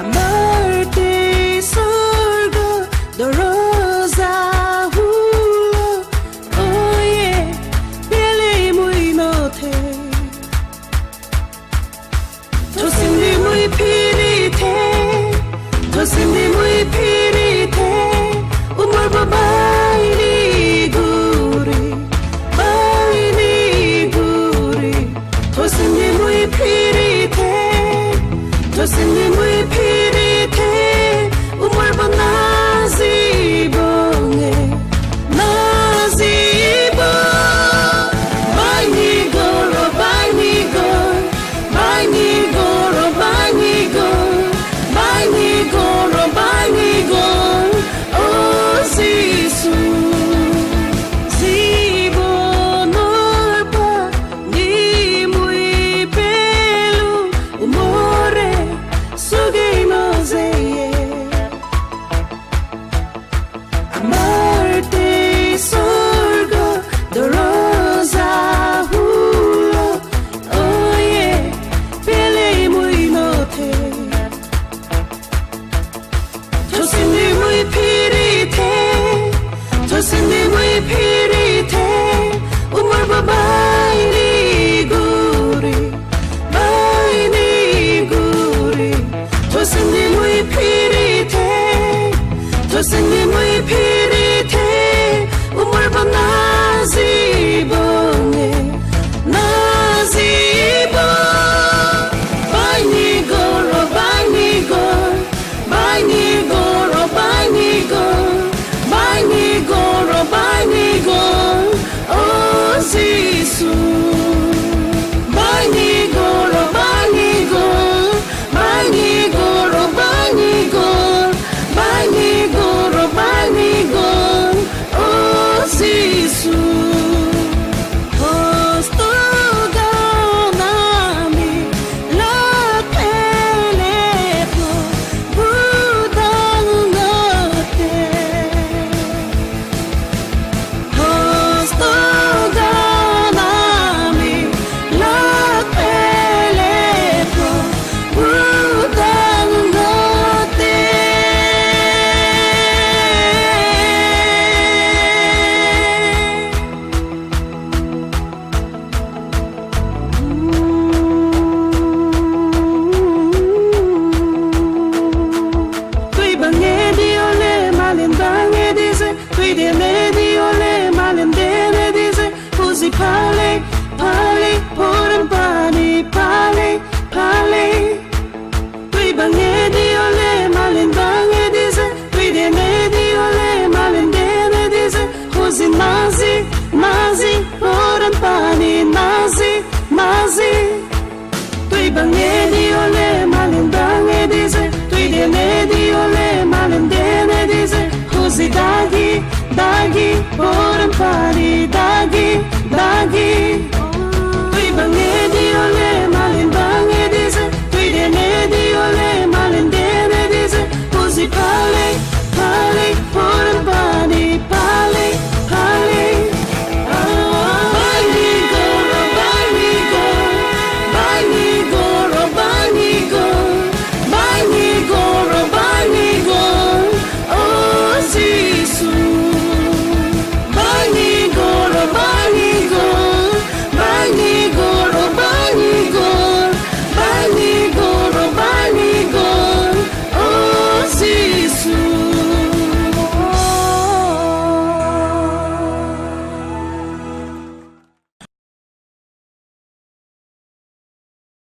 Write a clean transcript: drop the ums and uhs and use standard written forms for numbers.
Amarte sorgo do rosa hulo. Oh yeah, pele muy note. Tosindi muy pirite, tosindi muy pirite. Umar babai guri, baini guri. Tosindi muy pirite, tosindi muy pirite. Umar banazi bonge, nazibo. Baini goro, baini goro, baini goro, baini goro, baini goro, baini goro. Oh, Sisu, Sibo norpa, ni muy pelu, umore, sugay no zeye. Amarte sorgo, do rosa hulo. Oh yeah, pele muy note. Tosindi muy pirite, tosindi muy pirite. Umar babai guri, baini guri. Tosindi muy pirite, tosindi muy pirite. Umar banazi bonge, nazibo. Baini goro, baini goro, baini goro, baini goro, baini goro, baini goro. Oh, Sisu. Baini goro, baini goro, baini goro, baini goro, baini goro, baini goro. Oh, Sisu. Pale, pale, poran pani, pale, pale. Tui bange di ole, malen bange dize. Tui dene di ole, malen dene dize. Così nazi, nazi, poran pani, nazi, nazi. Tui bange di ole, malen bange dize. Tui dene di ole, malen dene dize. Così daghi, daghi, poran pani, daghi. Daghi.